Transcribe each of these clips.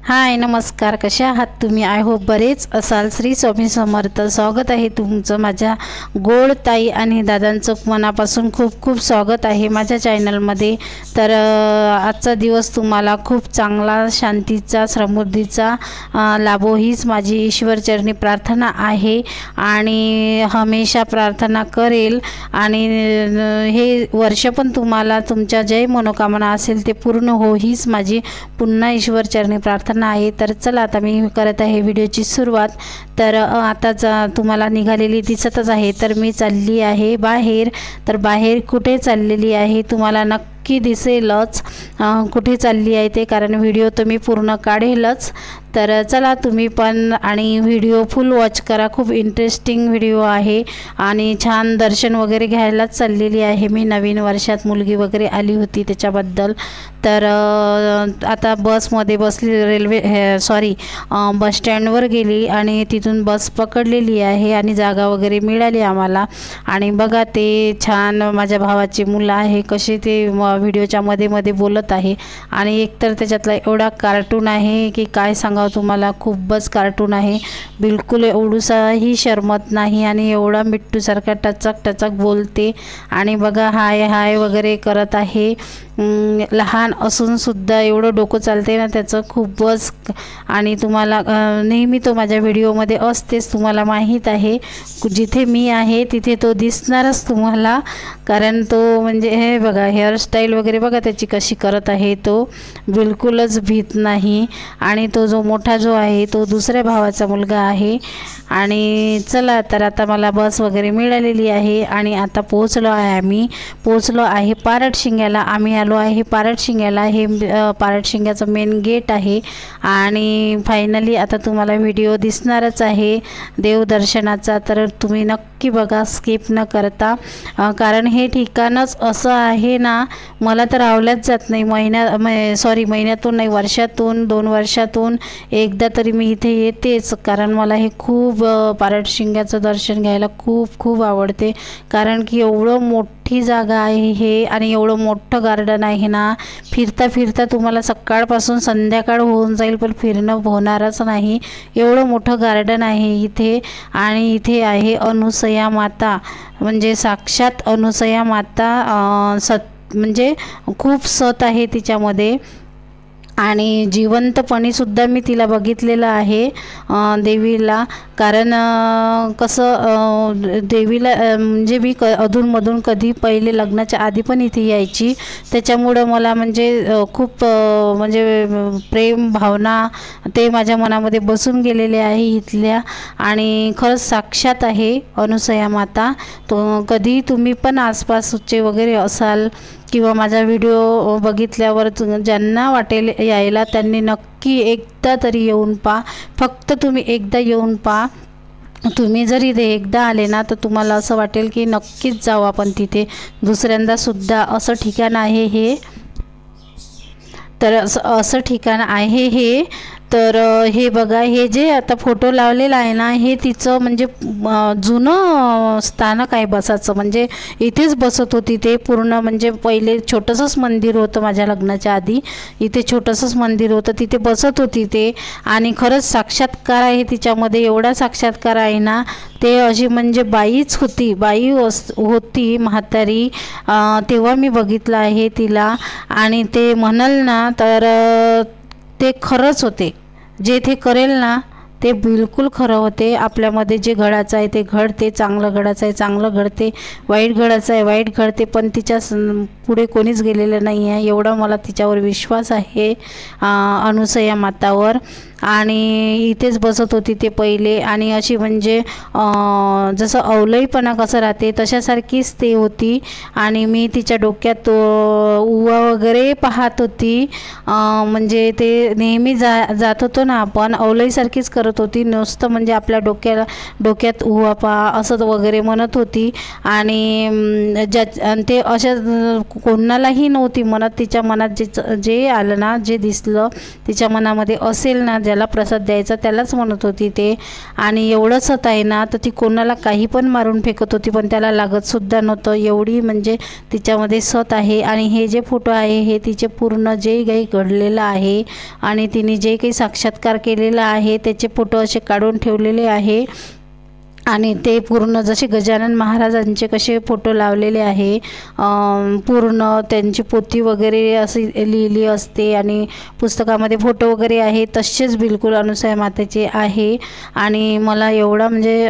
हाय नमस्कार, कशा आहात तुम्ही? आय होप बरेच असाल. श्री स्वामी समर्थ. स्वागत आहे तुमचं माझ्या गोड ताई आणि दादांचं मनापासून खूप खूप स्वागत आहे माझ्या चॅनलमध्ये. तर आजचा दिवस तुम्हाला खूप चांगला, शांतीचा, समृद्धीचा लाभो हीच माझी ईश्वरचरणी प्रार्थना आहे आणि हमेशा प्रार्थना करेल. आणि हे वर्ष पण तुम्हाला तुमच्या जे मनोकामना असेल ते पूर्ण हो हीच माझी पुन्हा ईश्वरचरणी प्रार्थना आहे. तर चला आता मी करत आहे व्हिडिओची सुरुवात. तर आताच तुम्हाला निघालेली दिसतच आहे. तर मी चालली आहे बाहेर. तर बाहेर कुठे चाललेली आहे तुम्हाला नक्की दिसेलच कुठे चालली आहे ते, कारण व्हिडिओ तर मी पूर्ण काढेलच. तर चला तुम्ही पण आणि व्हिडिओ फुल वॉच करा. खूप इंटरेस्टिंग व्हिडिओ आहे आणि छान दर्शन वगैरे घ्यायलाच चाललेली आहे मी. नवीन वर्षात मुलगी वगैरे आली होती त्याच्याबद्दल. तर आता बसमध्ये बसली, बस स्टँडवर गेली आणि तिथून बस पकडलेली आहे आणि जागा वगैरे मिळाली आम्हाला. आणि बघा ते छान माझ्या भावाची मुलं आहे कसे ते व्हिडिओच्या मध्ये मध्ये बोलत आहे. आणि एकतर त्याच्यातला एवढा कार्टून आहे की काय सांगावं तुम्हाला. खूपच कार्टून आहे, बिलकुल एवढूसाही शरमत नाही आणि एवढा मिट्टूसारखा टचक टचक बोलते. आणि बघा हाय हाय वगैरे करत आहे. लहान असूनसुद्धा एवढं डोकं चालते ना त्याचं, खूपच. आणि तुम्हाला नेहमी तो माझ्या व्हिडिओमध्ये असतेच, तुम्हाला माहीत आहे. जिथे मी आहे तिथे तो दिसणारच तुम्हाला, कारण तो म्हणजे हे बघा हेअरस्टाईल वगैरे बघा त्याची कशी करत आहे. तो बिलकुलच भीत नाही. आणि तो जो मोठा जो आहे तो दुसऱ्या भावाचा मुलगा आहे. आणि चला तर आता मला बस वगैरे मिळालेली आहे आणि आता पोहोचलो आहे पारटशिंग्याला. आम्ही आलो आहे पारटशिंग्याला. हे पारटशिंग्याचं मेन गेट आहे. आणि फायनली आता तुम्हाला व्हिडिओ दिसणारच आहे देवदर्शनाचा. तर तुम्ही नक्की बघा, स्किप न करता, कारण हे ठिकाणच असं आहे ना, मला तर आवडलंच जात नाही. महिन्यातून नाही, वर्षातून 2 वर्षातून एकदा तरी मी इथे येतेच. कारण मला हे खूप पारटशिंग्याचं दर्शन घ्यायला खूप खूप आवडते. कारण की एवढं मोठी जागा आहे हे आणि एवढं मोठं गार्डन आहे ना, फिरता फिरता तुम्हाला सकाळपासून संध्याकाळ होऊन जाईल पण फिरणं होणारच नाही. एवढं मोठं गार्डन आहे इथे. आणि इथे आहे अनुसया माता, म्हणजे साक्षात अनुसया माता. म्हणजे खूप सत आहे तिच्यामध्ये. आणि जिवंतपणीसुद्धा मी तिला बघितलेलं आहे देवीला. कारण कसं देवीला म्हणजे मी अधूनमधून कधी पहिले लग्नाच्या आधी पण इथे यायची. त्याच्यामुळं मला म्हणजे खूप म्हणजे प्रेम भावना ते माझ्या मनामध्ये बसून गेलेले आहे इथल्या. आणि खरंच साक्षात आहे अनुसया माता. तो कधी तुम्ही पण आसपासचे वगैरे असाल किंवा माझा व्हिडिओ बघितल्यावर ज्यांना वाटेल यायला त्यांनी नक्की एकदा तरी येऊन पहा. फक्त तुम्ही एकदा येऊन पहा. तुम्ही जरी ते एकदा आले ना तर तुम्हाला असं वाटेल की नक्कीच जाऊ आपण तिथे दुसऱ्यांदासुद्धा. असं ठिकाण आहे हे. तर असं ठिकाण आहे हे. तर हे बघा, हे जे आता फोटो लावलेला आहे ना, हे तिचं म्हणजे जुनं स्थानक आहे बसाचं. म्हणजे इथेच बसत होती ते पूर्ण. म्हणजे पहिले छोटंसंच मंदिर होतं माझ्या लग्नाच्या आधी. इथे छोटंसंच मंदिर होतं, तिथे बसत होती ते. आणि खरंच साक्षात्कार आहे तिच्यामध्ये. एवढा साक्षात्कार आहे ना, ते अशी म्हणजे बाईच होती, होती म्हातारी. तेव्हा मी बघितलं आहे तिला. आणि ते म्हणाल ना तर ते खरंच होते. जे ते करेल ना ते बिलकुल खरं होते. आपल्यामध्ये जे घडायचं आहे ते घडते. चांगलं घडायचं आहे चांगलं घडते, वाईट घडायचं आहे वाईट घडते. पण तिच्या पुढे कोणीच गेलेलं नाही आहे. एवढा मला तिच्यावर विश्वास आहे अनुसया मातावर. आणि इथेच बसत होती ते पहिले. आणि अशी म्हणजे जसं अवलईपणा कसं राहते तशासारखीच ते होती. आणि मी तिच्या डोक्यात उवा वगैरे पाहत होती. म्हणजे ते नेहमी जात होतो ना आपण, अवलईसारखीच करत होती. नुसतं म्हणजे आपल्या डोक्यात उवा पहा असं वगैरे म्हणत होती. आणि ते अशा कोणालाही नव्हती म्हणत. तिच्या मनात जे आलं ना, जे दिसलं तिच्या मनामध्ये असेल ना, ज्याला प्रसाद द्यायचा त्यालाच म्हणत होती ते. आणि एवढं सत आहे ना, तर ती कोणाला काही पण मारून फेकत होती, पण त्याला लागतसुद्धा नव्हतं. एवढी म्हणजे तिच्यामध्ये सत आहे. आणि हे जे फोटो आहे हे तिचे पूर्ण जे काही घडलेलं आहे आणि तिने जे काही साक्षात्कार केलेला आहे त्याचे फोटो असे काढून ठेवलेले आहे. आणि ते पूर्ण जसे गजानन महाराजांचे कसे फोटो लावलेले आहे, पूर्ण त्यांची पोथी वगैरे अशी लिहिली असते आणि पुस्तकामध्ये फोटो वगैरे आहे, तसेच बिलकुल अनुसूया मातेचे आहे. आणि मला एवढा म्हणजे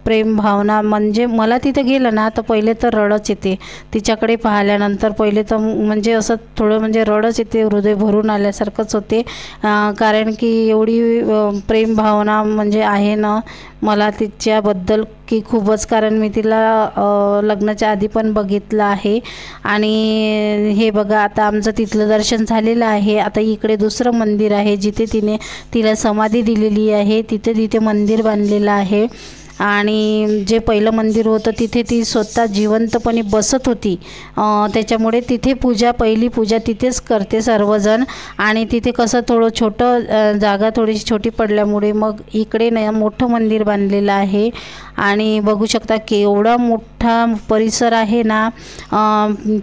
प्रेम भावना, म्हणजे मला तिथे गेलं ना तर पहिले तर रडच येते तिच्याकडे पाहिल्यानंतर. पहिले तर म्हणजे असं थोडं म्हणजे रडच येते, हृदय भरून आल्यासारखंच होते. कारण की एवढी प्रेम भावना म्हणजे आहे ना मला तिच्याबद्दल की खूपच. कारण मी तिला लग्नाच्या आधी पण बघितलं आहे. आणि हे बघा, आता आमचं तिथलं दर्शन झालेलं आहे. आता इकडे दुसरं मंदिर आहे जिथे तिला समाधी दिलेली आहे, तिथे मंदिर बांधलेलं आहे. आणि जे पहिलं मंदिर होतं तिथे ती स्वतः जिवंतपणे बसत होती, त्याच्यामुळे तिथे पहिली पूजा तिथेच करते सर्वजण. आणि तिथे कसं थोडं छोटं जागा थोडीशी छोटी पडल्यामुळे मग इकडे नाही मोठं मंदिर बांधलेलं आहे. आणि बघू शकता केवढा मोठा परिसर आहे ना.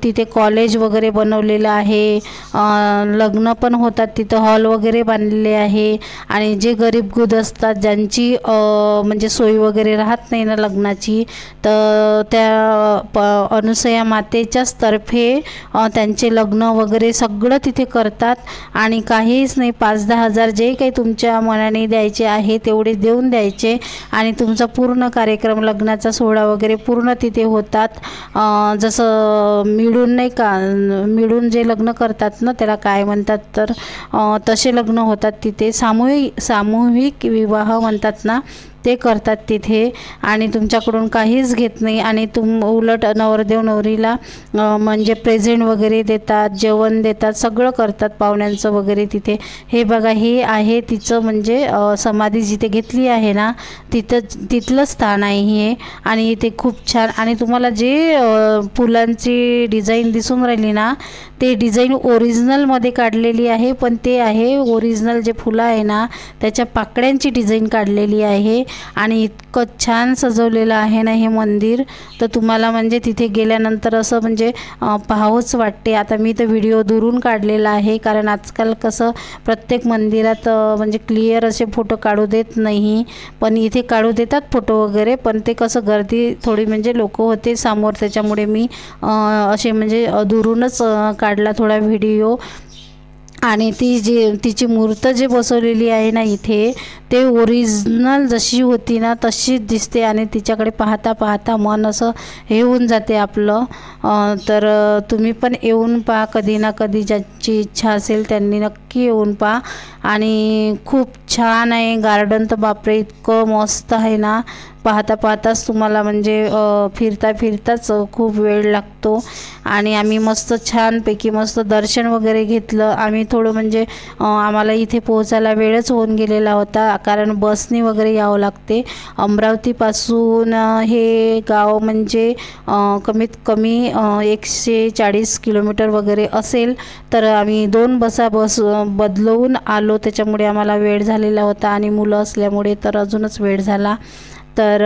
तिथे कॉलेज वगैरे बनवलेलं आहे, लग्न पण होतात तिथं, हॉल वगैरे बांधलेले आहे. आणि जे गरीबगुद असतात ज्यांची म्हणजे सोय वगैरे राहत नाही ना लग्नाची, तर त्या अनुसूया मातेच्याच तर्फे त्यांचे लग्न वगैरे सगळं तिथे करतात. आणि काहीच नाही, 5-10 हजार जे काही तुमच्या मनाने द्यायचे आहे तेवढे देऊन द्यायचे आणि तुमचा पूर्ण कार्यक्रम लग्नाचा सोहळा वगैरे पूर्ण तिथे होतात. जसं मिळून नाही का, मिळून जे लग्न करतात ना त्याला काय म्हणतात, तर तसे लग्न होतात तिथे. सामूहिक विवाह म्हणतात ना, ते करतात तिथे. आणि तुमच्याकडून काहीच घेत नाही. आणि उलट नवरदेव नवरीला म्हणजे प्रेझेंट वगैरे देतात, जेवण देतात, सगळं करतात पाहुण्यांचं वगैरे तिथे. हे बघा, हे आहे तिचं म्हणजे समाधी जिथे घेतली आहे ना तिथलं स्थान आहे हे. आणि ते खूप छान. आणि तुम्हाला जे फुलांची डिझाईन दिसून राहिली ना, ते डिझाईन ओरिजिनलमध्ये काढलेली आहे, पण ते आहे ओरिजिनल जे फुलं आहे ना त्याच्या पाकळ्यांची डिझाईन काढलेली आहे. आणि इतकं छान सजवलेलं आहे ना हे मंदिर, तर तुम्हाला म्हणजे तिथे गेल्यानंतर असं म्हणजे पाहावंच वाटते. आता मी तर व्हिडिओ दुरून काढलेला आहे, कारण आजकाल कसं प्रत्येक मंदिरात म्हणजे क्लिअर असे फोटो काढू देत नाही, पण इथे काढू देतात फोटो वगैरे. पण ते कसं गर्दी थोडी म्हणजे लोक होते समोर, त्याच्यामुळे मी असे म्हणजे दुरूनच काढला थोडा व्हिडिओ. आणि तिची मूर्त जे बसवलेली आहे ना इथे, ते ओरिजिनल जशी होती ना तशीच दिसते. आणि तिच्याकडे पाहता पाहता मन असं हे होऊन जाते आपलं. तर तुम्ही पण येऊन पहा कधी ना कधी, ज्याची इच्छा असेल त्यांनी नक्की येऊन पहा. आणि खूप छान आहे गार्डन, तर बापरे इतकं मस्त आहे ना, पाहता पाहताच तुम्हाला म्हणजे फिरताच खूप वेळ लागतो. आणि आम्ही मस्त छानपैकी मस्त दर्शन वगैरे घेतलं. आम्ही थोडं म्हणजे आम्हाला इथे पोहोचायला वेळच होऊन गेलेला होता, कारण बसनी वगैरे यावं लागते. अमरावतीपासून हे गाव म्हणजे कमीत कमी 140 किलोमीटर वगैरे असेल. तर आम्ही 2 बस बदलवून आलो, त्याच्यामुळे आम्हाला वेळ झालेला होता. आणि मुलं असल्यामुळे तर अजूनच वेळ झाला. तर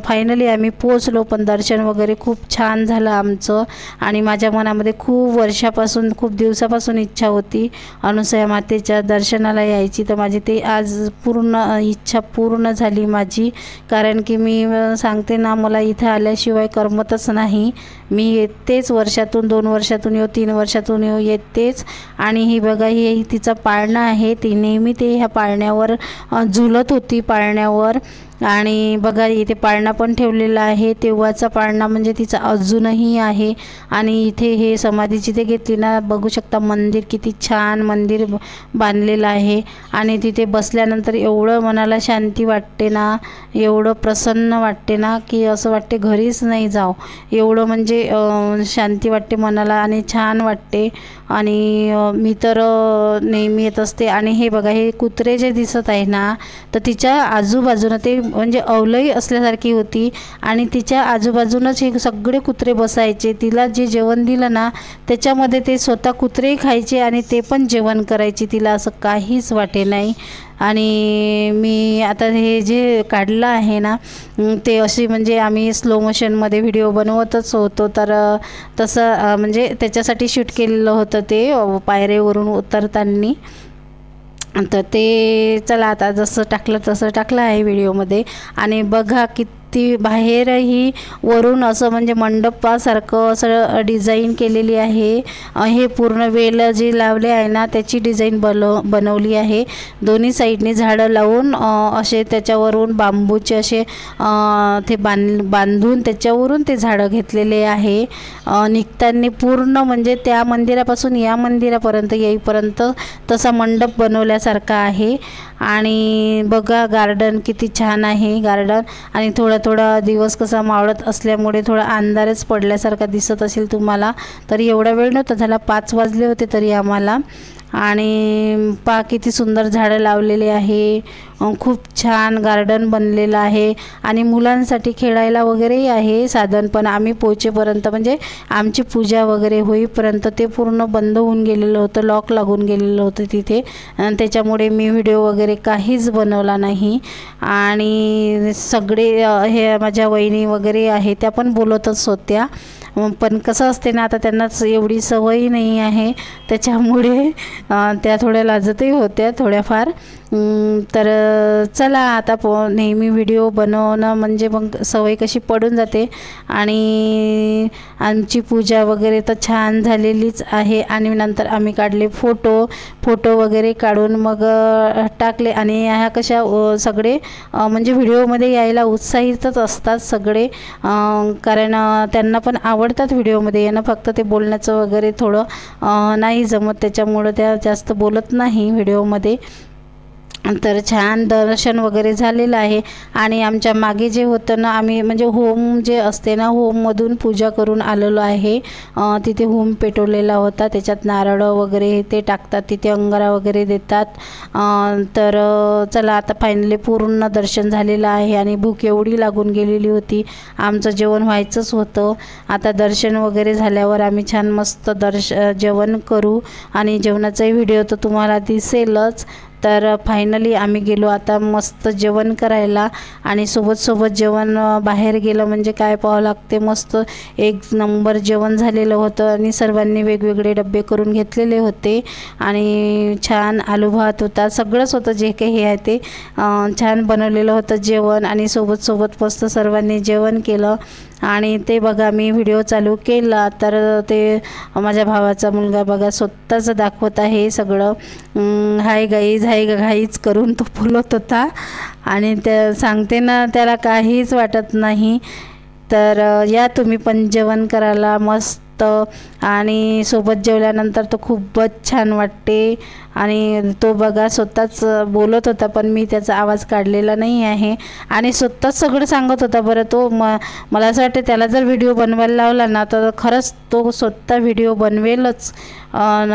फायनली आम्ही पोचलो. पण दर्शन वगैरे खूप छान झालं आमचं. आणि माझ्या मनामध्ये खूप दिवसापासून इच्छा होती अनुसूया मातेच्या दर्शनाला यायची, तर माझी ते आज इच्छा पूर्ण झाली माझी. कारण की मी सांगते ना, मला इथे आल्याशिवाय करमतच नाही. मी येतेच, वर्षातून 2 वर्षातून येऊ, 3 वर्षातून येतेच. आणि ही बघा, ही तिचा पाळणा आहे, ती नेहमी ह्या पाळण्यावर झुलत होती पाळण्यावर. आणि बघा इथे पाळणा पण ठेवलेला आहे, तेव्हाचा पाळणा म्हणजे तिचा अजूनही आहे. आणि इथे हे समाधी जिथे घेतली ना, बघू शकता मंदिर, किती छान मंदिर बांधलेलं आहे. आणि तिथे बसल्यानंतर एवढं मनाला शांती वाटते ना, एवढं प्रसन्न वाटते ना, की असं वाटते घरीच नाही जावं, एवढं म्हणजे शांती वाटते मनाला आणि छान वाटते. आणि मी तर नेहमी येत असते. आणि हे बघा, हे कुत्रे जे दिसत आहे ना, तर तिच्या आजूबाजूनं ते म्हणजे अवलई असल्यासारखी होती आणि तिच्या आजूबाजूनच हे सगळे कुत्रे बसायचे. तिला जे जेवण दिलं ना त्याच्यामध्ये ते स्वतः कुत्रेही खायचे आणि ते पण जेवण करायचे. तिला असं काहीच वाटे नाही. आणि मी आता हे जे काढलं आहे ना ते अशी म्हणजे आम्ही स्लो मोशनमध्ये व्हिडिओ बनवतच होतो, तर तसं म्हणजे त्याच्यासाठी शूट केलेलं होतं ते पायरीवरून उतरताना. तर ते चला आता जसं टाकलं तसं टाकलं आहे व्हिडिओमध्ये. आणि बघा किती बाहेरही वरून असं म्हणजे मंडपासारखं असं डिझाईन केलेली आहे. हे पूर्ण वेल जे लावले आहे ना त्याची डिझाईन बनवली आहे. दोन्ही साईडने झाडं लावून असे त्याच्यावरून बांबूचे असे ते बांधून त्याच्यावरून ते झाडं घेतलेले आहे. निघताना पूर्ण म्हणजे त्या मंदिरापासून या मंदिरापर्यंत येईपर्यंत तसा मंडप बनवल्यासारखा आहे. आणि बघा गार्डन किती छान आहे गार्डन. आणि थोडा दिवस कसा मावळत असल्यामुळे थोडा अंधारच पडल्यासारखा दिसत असेल तुम्हाला. तरी एवढा वेळ नव्हता झाला, 5 वाजले होते तरी आम्हाला. आणि पहा किती सुंदर झाडं लावलेले आहे. खूप छान गार्डन बनलेलं आहे. आणि मुलांसाठी खेळायला वगैरेही आहे साधन, पण आम्ही पोहोचेपर्यंत म्हणजे आमची पूजा वगैरे होईपर्यंत ते पूर्ण बंद होऊन गेलेलं होतं, लॉक लागून गेलेलं होतं तिथे. त्याच्यामुळे मी व्हिडिओ वगैरे काहीच बनवला नाही. आणि सगळे हे माझ्या वहिनी वगैरे आहे त्या पण बोलतच होत्या, पण कसं असते ना आता त्यांनाच एवढी सवय नाही आहे त्याच्यामुळे त्या थोड्या लाजतही होत्या थोड्याफार. तर चला आता नेहमी व्हिडिओ बनवणं म्हणजे मग सवय कशी पडून जाते. आणि आमची पूजा वगैरे तर छान झालेलीच आहे. आणि नंतर आम्ही काढले फोटो वगैरे काढून मग टाकले. आणि ह्या कशा सगळे म्हणजे व्हिडिओमध्ये यायला उत्साहितच असतात सगळे, कारण त्यांना पण आवडतात व्हिडिओमध्ये येणं. फक्त ते बोलण्याचं वगैरे थोडं नाही जमत, त्याच्यामुळं त्या जास्त बोलत नाही व्हिडिओमध्ये. तर छान दर्शन वगैरे झालेलं आहे. आणि आमच्या मागे जे होतं ना आम्ही म्हणजे होम जे असते ना होममधून पूजा करून आलेलो आहे. तिथे होम पेटवलेला होता, त्याच्यात नारळ वगैरे ते टाकतात, तिथे अंगारा वगैरे देतात. तर चला आता फायनली पूर्ण दर्शन झालेलं आहे. आणि भूक एवढी लागून गेलेली होती, आमचं जेवण व्हायचंच होतं. आता दर्शन वगैरे झाल्यावर आम्ही छान मस्त जेवण करू. आणि जेवणाचाही व्हिडिओ तर तुम्हाला दिसेलच. तर फायनली आम्ही गेलो आता मस्त जेवण करायला. आणि सोबत जेवण बाहेर गेलं म्हणजे काय पाहावं लागते, मस्त एक नंबर जेवण झालेलं होतं. आणि सर्वांनी वेगवेगळे डबे करून घेतलेले होते. आणि छान आलू भात होता, सगळंच होतं जे काही हे आहे ते छान बनवलेलं होतं जेवण. आणि सोबत मस्त सर्वांनी जेवण केलं. आणि ते बघा मी व्हिडिओ चालू केला तर ते माझ्या भावाचा मुलगा बघा स्वतःच दाखवत आहे सगळं. हाय गाईच करून तो बोलत होता. आणि त्या सांगते ना त्याला काहीच वाटत नाही. तर या तुम्ही पण जेवण करायला मस्त. आणि सोबत जेवल्यानंतर तो खूपच छान वाटते. आणि तो बघा स्वतःच बोलत होता, पण मी त्याचा आवाज काढलेला नाही आहे. आणि स्वतःच सगळं सांगत होता. बरं तो मला असं वाटतं त्याला जर व्हिडिओ बनवायला लावला ना तर खरंच तो स्वतः व्हिडिओ बनवेलच,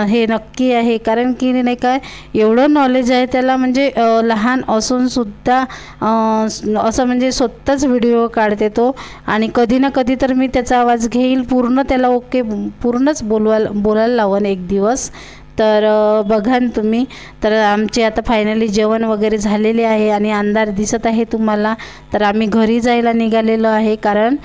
हे नक्की आहे. कारण की नाही काय एवढं नॉलेज आहे त्याला, म्हणजे लहान असूनसुद्धा असं म्हणजे स्वतःच व्हिडिओ काढते तो. आणि कधी ना कधी तर मी त्याचा आवाज घेईल, पूर्ण त्याला पूर्णच बोलायला लावून एक दिवस. तर बघा तुम्ही. तर आमचे आता फायनली जेवण वगैरे झालेले आहे. आणि अंधार दिसत आहे तुम्हाला. तर आम्ही घरी जायला निघालेलो आहे, कारण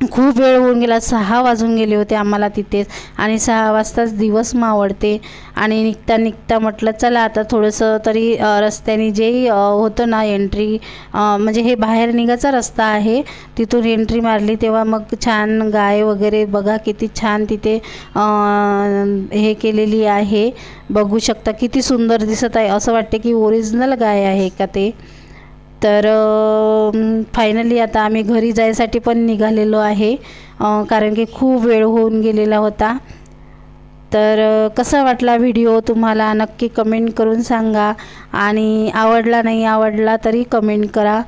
खूप वेळ होऊन गेला, 6 वाजून गेले होते आम्हाला तिथेच. आणि 6 वाजताच दिवस मावळते. आणि निघता म्हटलं चला आता थोडंसं तरी रस्त्याने जे होतं ना एंट्री, म्हणजे हे बाहेर निघायचा रस्ता आहे, तिथून एंट्री मारली तेव्हा मग छान गाय वगैरे बघा किती छान तिथे हे केलेली आहे. बघू शकता किती सुंदर दिसत आहे, असं वाटते की ओरिजिनल गाय आहे का ते. तर फायनली आता आम्ही घरी जायसाठी पण निघालेलो आहे, कारण की खूप वेळ होऊन गेलेला होता. तर कसा वाटला व्हिडिओ तुम्हाला नक्की कमेंट करून सांगा. आणि आवडला नाही आवडला तरी कमेंट करा.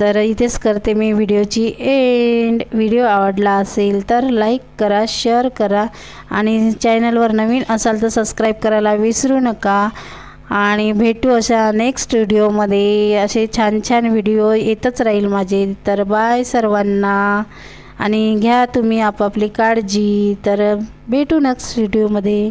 तर इथेच करते मी व्हिडिओची एंड. व्हिडिओ आवडला असेल तर लाईक करा, शेअर करा आणि चॅनलवर नवीन असाल तर सबस्क्राईब करायला विसरू नका. आणि भेटू अशा नेक्स्ट व्हिडिओमध्ये. असे छान छान व्हिडिओ येतच राहील माझे. तर बाय सर्वांना आणि घ्या तुम्ही आपापली काळजी. तर भेटू नेक्स्ट व्हिडिओमध्ये.